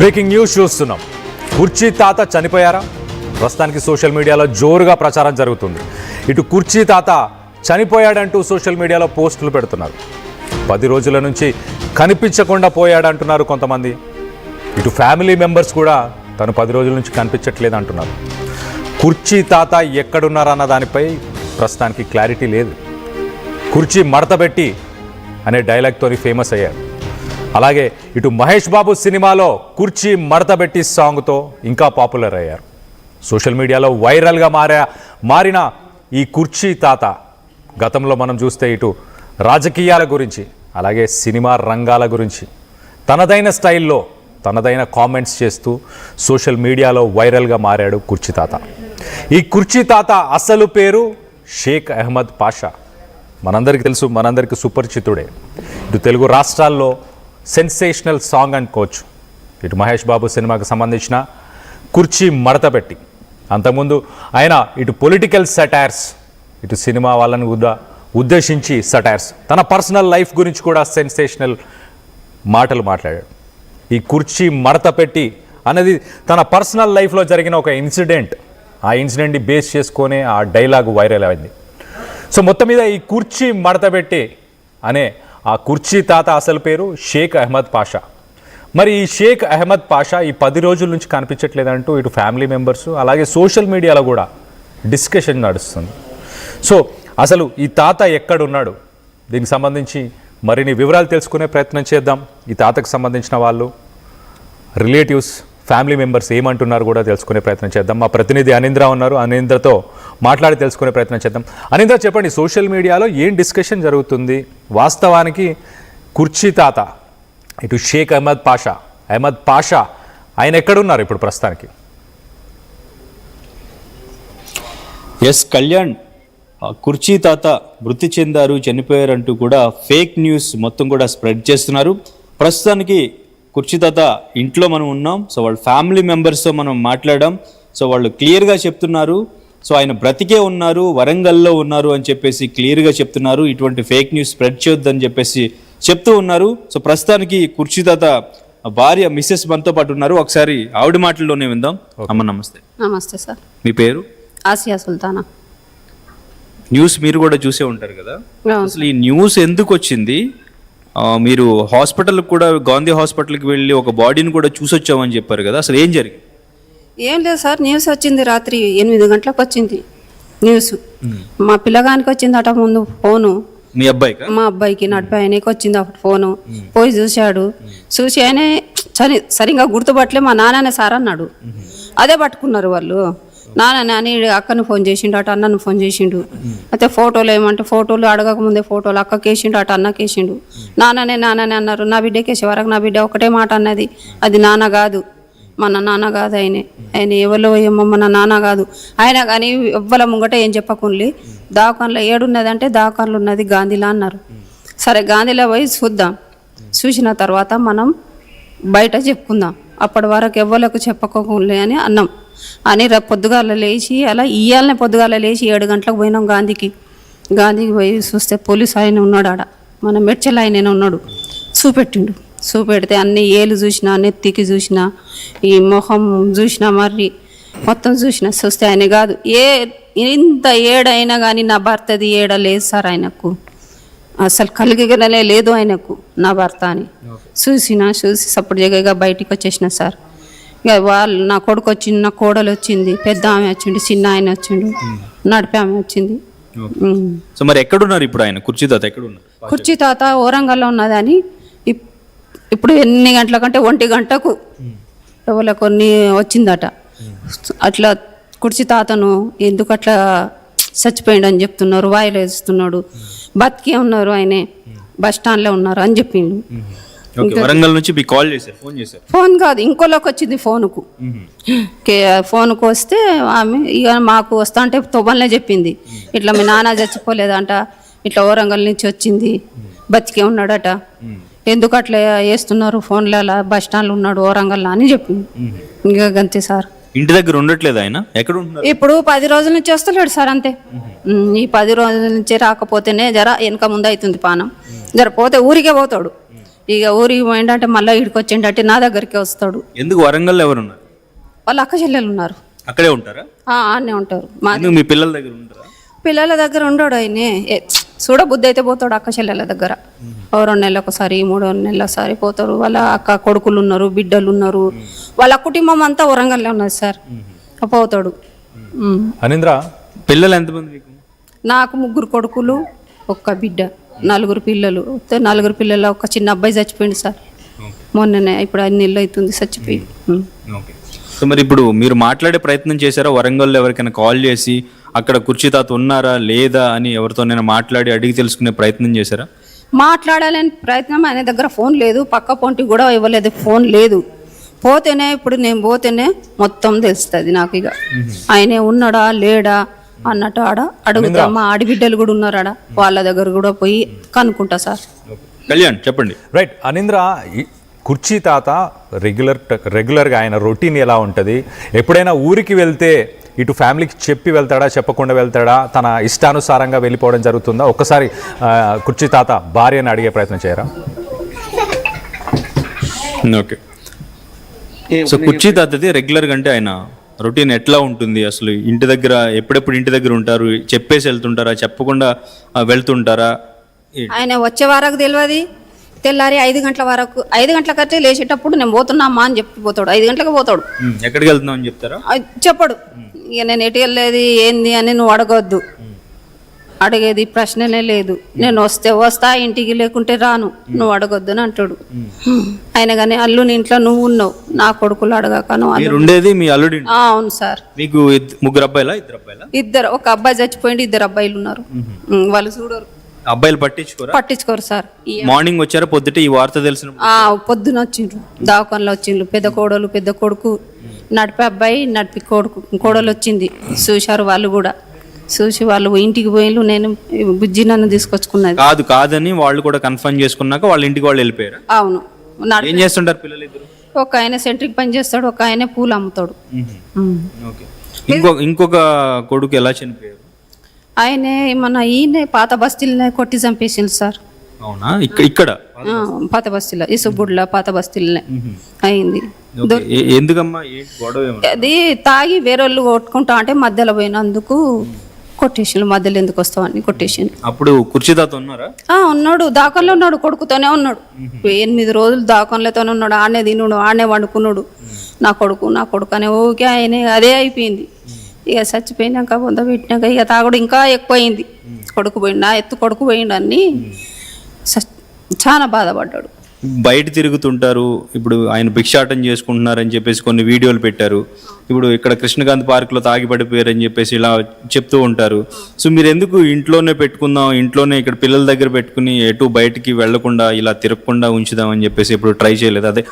Breaking news చూస్తున్నాం. కుర్చీ తాత చనిపోయారా? ప్రస్తుతానికి సోషల్ మీడియాలో జోరుగా ప్రచారం జరుగుతుంది. ఇటు కుర్చీ తాత చనిపోయాడంటూ సోషల్ మీడియాలో పోస్టులు పెడుతున్నారు. 10 రోజుల నుంచి కనిపించకుండా పోయాడంటున్నారు కొంతమంది. ఇటు ఫ్యామిలీ మెంబర్స్ కూడా తను 10 రోజుల నుంచి కనిపించట్లేదు అంటున్నారు. కుర్చీ తాత ఎక్కడున్నారన్న దానిపై ప్రస్తుతానికి క్లారిటీ లేదు. కుర్చీ మడతబెట్టి అనే డైలాగ్తోని ఫేమస్ అయ్యారు. అలాగే ఇటు మహేష్ బాబు సినిమాలో కుర్చీ మడతబెట్టి సాంగ్తో ఇంకా పాపులర్ అయ్యారు. సోషల్ మీడియాలో వైరల్గా మారిన ఈ కుర్చీ తాత గతంలో మనం చూస్తే ఇటు రాజకీయాల గురించి అలాగే సినిమా రంగాల గురించి తనదైన స్టైల్లో తనదైన కామెంట్స్ చేస్తూ సోషల్ మీడియాలో వైరల్గా మారాడు కుర్చీ తాత. ఈ కుర్చీ తాత అసలు పేరు షేక్ అహ్మద్ పాషా. మనందరికీ తెలుసు, మనందరికీ సుపరిచితుడే. ఇటు తెలుగు రాష్ట్రాల్లో సెన్సేషనల్ సాంగ్ అనుకోవచ్చు. ఇటు మహేష్ బాబు సినిమాకి సంబంధించిన కుర్చీ మడతపెట్టి, అంతకుముందు ఆయన ఇటు పొలిటికల్ సటైర్స్, ఇటు సినిమా వాళ్ళని ఉద్దేశించి సటైర్స్, తన పర్సనల్ లైఫ్ గురించి కూడా సెన్సేషనల్ మాటలు మాట్లాడాడు. ఈ కుర్చీ మడతపెట్టి అనేది తన పర్సనల్ లైఫ్లో జరిగిన ఒక ఇన్సిడెంట్. ఆ ఇన్సిడెంట్ని బేస్ చేసుకొని ఆ డైలాగ్ వైరల్ అయింది. సో మొత్తం మీద ఈ కుర్చీ మడతపెట్టి అనే ఆ కుర్చీ తాత అసలు పేరు షేక్ అహ్మద్ పాషా. మరి ఈ షేక్ అహ్మద్ పాషా ఈ 10 రోజుల నుంచి కనిపించట్లేదంటూ ఇటు ఫ్యామిలీ మెంబర్స్ అలాగే సోషల్ మీడియాలో కూడా డిస్కషన్ నడుస్తుంది. సో అసలు ఈ తాత ఎక్కడున్నాడు, దీనికి సంబంధించి మరిన్ని వివరాలు తెలుసుకునే ప్రయత్నం చేద్దాం. ఈ తాతకు సంబంధించిన వాళ్ళు, రిలేటివ్స్, ఫ్యామిలీ మెంబర్స్ ఏమంటున్నారు కూడా తెలుసుకునే ప్రయత్నం చేద్దాం. మా ప్రతినిధి అనింద్ర ఉన్నారు, అనింద్రతో మాట్లాడి తెలుసుకునే ప్రయత్నం చేద్దాం. అనింద్ర, చెప్పండి, సోషల్ మీడియాలో ఏం డిస్కషన్ జరుగుతుంది? వాస్తవానికి కుర్చీ తాత ఇటు షేక్ అహ్మద్ పాషా ఆయన ఎక్కడున్నారు ఇప్పుడు ప్రస్తుతానికి? ఎస్ కళ్యాణ్, కుర్చీ తాత మృతి చెందారు, చనిపోయారంటూ కూడా ఫేక్ న్యూస్ మొత్తం కూడా స్ప్రెడ్ చేస్తున్నారు. ప్రస్తుతానికి కుర్చీ తాత ఇంట్లో మనం ఉన్నాం. సో వాళ్ళ ఫ్యామిలీ మెంబర్స్తో మనం మాట్లాడాం. సో వాళ్ళు క్లియర్గా చెప్తున్నారు, సో ఆయన బ్రతికే ఉన్నారు, వరంగల్లో ఉన్నారు అని చెప్పేసి క్లియర్గా చెప్తున్నారు. ఇటువంటి ఫేక్ న్యూస్ స్ప్రెడ్ చేయొద్దని చెప్పేసి చెప్తూ ఉన్నారు. సో ప్రస్తుతానికి కుర్చీ తాత భార్య మిస్సెస్ మనతో పాటు ఉన్నారు. ఒకసారి ఆవిడ మాటల్లోనే విందాం. అమ్మ నమస్తే. నమస్తే సార్. మీ పేరు? ఆసియా సుల్తానా. న్యూస్ మీరు కూడా చూసే ఉంటారు కదా, అసలు ఈ న్యూస్ ఎందుకు వచ్చింది? మీరు హాస్పిటల్కి కూడా, గాంధీ హాస్పిటల్కి వెళ్ళి ఒక బాడీని కూడా చూసొచ్చామని చెప్పారు కదా, అసలు ఏం జరిగింది? ఏం లేదు సార్, న్యూస్ వచ్చింది రాత్రి 8 గంటలకు వచ్చింది న్యూస్. మా పిల్లగానికి వచ్చింది అట ముందు ఫోను. మీ అబ్బాయికి? మా అబ్బాయికి, నడిపి ఆయనకి వచ్చింది అప్పుడు ఫోను. పోయి చూశాడు. చూసి ఆయనే సరిగ్గా గుర్తుపట్టలే. మా నాన్ననే సార్ అన్నాడు. అదే పట్టుకున్నారు వాళ్ళు. నాని అక్కను ఫోన్ చేసిండు, అటు అన్నను ఫోన్ చేసిండు. అయితే ఫోటోలు ఏమంటే ఫోటోలు అడగకముందే ఫోటోలు అక్కకేసిండు, అటు అన్నకేసిండు. నాన్ననే అన్నారు. నా బిడ్డకేసే వరకు నా బిడ్డ ఒకటే మాట అన్నది, అది నాన్న కాదు, మన నాన్న కాదు, ఆయన ఎవరో ఏమో మన నాన్న కాదు ఆయన. కానీ ఎవ్వల ముంగట ఏం చెప్పకుండి, దావకాన్లో ఏడున్నదంటే దావకాన్లో ఉన్నది గాంధీలో అన్నారు. సరే గాంధీలో పోయి చూద్దాం, చూసిన తర్వాత మనం బయట చెప్పుకుందాం, అప్పటి వరకు ఎవ్వలకు చెప్పకోలే అని అన్నాం. అని పొద్దుగాల లేచి అలా ఇయ్యాలనే పొద్దుగాల లేచి 7 గంటలకు పోయినాం గాంధీకి పోయి చూస్తే పోలీసు ఆయన ఉన్నాడు ఆడ, మన మెడ్చల్ ఆయన ఉన్నాడు. చూపెడితే అన్ని ఏలు చూసినా, నెత్తికి చూసినా, ఈ మొహం చూసినా, మరి మొత్తం చూస్తే ఆయన కాదు. ఇంత ఏడైనా కానీ నా భర్తది ఏడ లేదు సార్ ఆయనకు, అసలు కలిగినలే లేదు ఆయనకు నా భర్త అని. చూసి సప్పుడు జగగా బయటికి వచ్చేసిన సార్. ఇక వాళ్ళు, నా కొడుకు వచ్చింది, నా కోడలు వచ్చింది, పెద్ద ఆమె వచ్చిండు, చిన్న ఆయన వచ్చిండు, నడిపి ఆమె వచ్చింది. సో మరి ఎక్కడున్నారు ఇప్పుడు ఆయన? కుర్చీ తాత ఎక్కడున్నారు? కుర్చీ తాత వరంగల్లో ఉన్నదని ఇప్పుడు ఎన్ని గంటలకంటే 1 గంటకు ఎవరో కొన్ని వచ్చిందట. అట్లా కుర్చీ తాతను ఎందుకు అట్లా చచ్చిపోయిండు అని చెప్తున్నారు, వాయిలు వేస్తున్నాడు. బతికే ఉన్నారు, ఆయనే బస్ స్టాండ్లో ఉన్నారు అని చెప్పిండు. వరంగల్ నుంచి మీకు కాల్ చేశారు, ఫోన్ చేశారు? ఫోన్ కాదు, ఇంకోలోకి వచ్చింది ఫోనుకు వస్తే ఆమె ఇక మాకు వస్తా అంటే తొవ్వలనే చెప్పింది, ఇట్లా మీ నాన్న చచ్చిపోలేదంట, ఇట్లా వరంగల్ నుంచి వచ్చింది, బతికే ఉన్నాడట, ఎందుకు అట్లా వేస్తున్నారు ఫోన్లలో, బస్ స్టాండ్లో ఉన్నాడు వరంగల్ అని చెప్పింది. ఇంకా అంతే సార్. ఇంటి దగ్గర ఉండట్లేదు ఆయన? ఎక్కడ ఉంటున్నారు ఇప్పుడు? 10 రోజుల నుంచి వస్తలేడు సార్, అంతే. ఈ 10 రోజుల నుంచి రాకపోతేనే జర వెనక ముందు అవుతుంది పానం. జర పోతే ఊరికే పోతాడు, ఇక ఊరికి పోయిండంటే మళ్ళీ ఇక్కడికి వచ్చిండంటే నా దగ్గరికి వస్తాడు. ఎందుకు వరంగల్లో ఎవరు ఉన్నారు? వాళ్ళ అక్క చెల్లెలు ఉన్నారు. అక్కడే ఉంటారా? ఆడనే ఉంటారు. మా ఎందుకు మీ పిల్లల దగ్గర ఉంటారా? పిల్లల దగ్గర ఉండడు ఆయనే. చూడ బుద్ధి అయితే పోతాడు అక్క చెల్లెల దగ్గర. ఓ 2 నెలలకు ఒకసారి 3 నెలలకు ఒకసారి పోతారు. వాళ్ళ అక్క కొడుకులు ఉన్నారు, బిడ్డలు ఉన్నారు. వాళ్ళ కుటుంబం అంతా వరంగల్లో ఉన్నది సార్. పోతాడు. అనింద్ర, పిల్లలు ఎంతమంది మీకు? నాకు 3 కొడుకులు, 1 బిడ్డ, 4 పిల్లలు. 4 పిల్లలు ఒక చిన్న అబ్బాయి చచ్చిపోయింది సార్ మొన్ననే. ఇప్పుడు 5 నెలలు అవుతుంది చచ్చిపోయి. ఓకే. సో మరి ఇప్పుడు మీరు మాట్లాడే ప్రయత్నం చేశారా? వరంగల్లో ఎవరికైనా కాల్ చేసి అక్కడ కుర్చీ తాత ఉన్నారా లేదా అని ఎవరితోనైనా మాట్లాడి అడిగి తెలుసుకునే ప్రయత్నం చేశారా? మాట్లాడాలని ప్రయత్నం. ఆయన దగ్గర ఫోన్ లేదు, పక్క పొంటి కూడా ఇవ్వలేదు, ఫోన్ లేదు. పోతేనే ఇప్పుడు నేను పోతేనే మొత్తం తెలుస్తుంది నాకు. ఇక ఆయనే ఉన్నాడా లేడా అన్నట్టు అడుగుతా. మా ఆడబిడ్డలు కూడా ఉన్నారాడ, వాళ్ళ దగ్గర కూడా పోయి కనుక్కుంటా సార్. కళ్యాణ్ చెప్పండి. రైట్ అనింద్ర, కుర్చీ తాత రెగ్యులర్గా ఆయన రొటీన్ ఎలా ఉంటుంది? ఎప్పుడైనా ఊరికి వెళ్తే ఇటు ఫ్యామిలీకి చెప్పి వెళ్తాడా, చెప్పకుండా వెళ్తాడా, తన ఇష్టానుసారంగా వెళ్ళిపోవడం జరుగుతుందా? ఒక్కసారి కుర్చీ తాత భార్యని అడిగే ప్రయత్నం చేయరా? ఓకే. సో కుర్చీ తాతది రెగ్యులర్గా అంటే ఆయన రొటీన్ ఎట్లా ఉంటుంది? అసలు ఇంటి దగ్గర ఎప్పుడెప్పుడు ఇంటి దగ్గర ఉంటారు? చెప్పేసి వెళ్తుంటారా, చెప్పకుండా వెళ్తుంటారా? ఆయన వచ్చే వరకు తెలియదు. తెల్లారి 5 గంటల వరకు, 5 గంటలకైతే లేచేటప్పుడు నేను పోతున్నామా అని చెప్పి పోతాడు. 5 గంటలకు పోతాడు. ఎక్కడికి వెళ్తున్నావు అని చెప్తారా? చెప్పడు. ఇక నేను ఎటు వెళ్ళేది ఏంది అని నువ్వు అడగొద్దు. అడిగేది ప్రశ్ననే లేదు. నేను వస్తా, ఇంటికి లేకుంటే రాను, నువ్వు అడగొద్దు అని అంటాడు. ఆయన కానీ అల్లుని ఇంట్లో నువ్వు ఉన్నావు, నా కొడుకులు అడగాక నువ్వు ఉండేది మీ అల్లుడి? అవును సార్. మీకు 3 అబ్బాయిలా? 2 అబ్బాయిలా? 2. ఒక అబ్బాయి చచ్చిపోయింది, 2 అబ్బాయిలు ఉన్నారు. వాళ్ళు చూడరు, అబ్బాయిలు పట్టించుకోరు సార్. మార్నింగ్ వచ్చారా పొద్దుట ఈ వార్త తెలిసిన? పొద్దున వచ్చిండ్రు, దవాఖానలో వచ్చిండ్రు. పెద్ద కోడలు, పెద్ద కొడుకు, నడిపే అబ్బాయి, నడిపి కోడలు వచ్చింది. చూశారు వాళ్ళు కూడా. చూసి వాళ్ళు ఇంటికి పోయిండ్రు. నేను బుజ్జి నన్ను తీసుకొచ్చుకున్నది కాదని వాళ్ళు కూడా కన్ఫర్మ్ చేసుకున్నాక వాళ్ళ ఇంటికి వాళ్ళు వెళ్ళిపోయారు. అవును. ఏం చేస్తుంటారు పిల్లలు ఇద్దరు? ఒక ఆయన సెంట్రింగ్ పని చేస్తాడు, ఒక ఆయన పూలు అమ్ముతాడు. ఇంకొక కొడుకు ఎలా చనిపోయారు? ఆయనే ఈయన పాత బస్తీలనే కొట్టి చంపేసింది సార్. అవునా? ఇక్కడ పాత బస్తీలో, ఈ సుబ్బుడ్ల పాత బస్తీలనే అయింది. ఎందుకమ్మా? అది తాగి వేరే వాళ్ళు కొట్టుకుంటా అంటే మధ్యలో పోయినందుకు కొట్టేసిండు. మధ్యలో ఎందుకు వస్తావని కొట్టేసిండు. అప్పుడు కుర్చీ తాత ఉన్నారా? ఉన్నాడు, దాకంలో ఉన్నాడు, కొడుకుతోనే ఉన్నాడు. 8 రోజులు దాకంలోతోనే ఉన్నాడు. ఆడనే తిన్నాడు, ఆడనే వండుకున్నాడు. నా కొడుకు అనే ఓకే ఆయనే అదే అయిపోయింది. ఇక చచ్చిపోయినాక బొంద పెట్టినాక ఇక తాగుడు ఇంకా ఎక్కువైంది. కొడుకు పోయిండు, నా కొడుకు పోయిండు అని చాలా బాధపడ్డాడు. బయట తిరుగుతుంటారు. ఇప్పుడు ఆయన భిక్షాటం చేసుకుంటున్నారని చెప్పేసి కొన్ని వీడియోలు పెట్టారు. ఇప్పుడు ఇక్కడ కృష్ణకాంత్ పార్క్లో తాగి పడిపోయారని చెప్పేసి ఇలా చెప్తూ ఉంటారు. సో మీరు ఎందుకు ఇంట్లోనే పెట్టుకుందాం, ఇంట్లోనే ఇక్కడ పిల్లల దగ్గర పెట్టుకుని ఎటు బయటికి వెళ్లకుండా ఇలా తిరగకుండా ఉంచుదాం అని చెప్పేసి ఇప్పుడు ట్రై చేయలేదు? అదే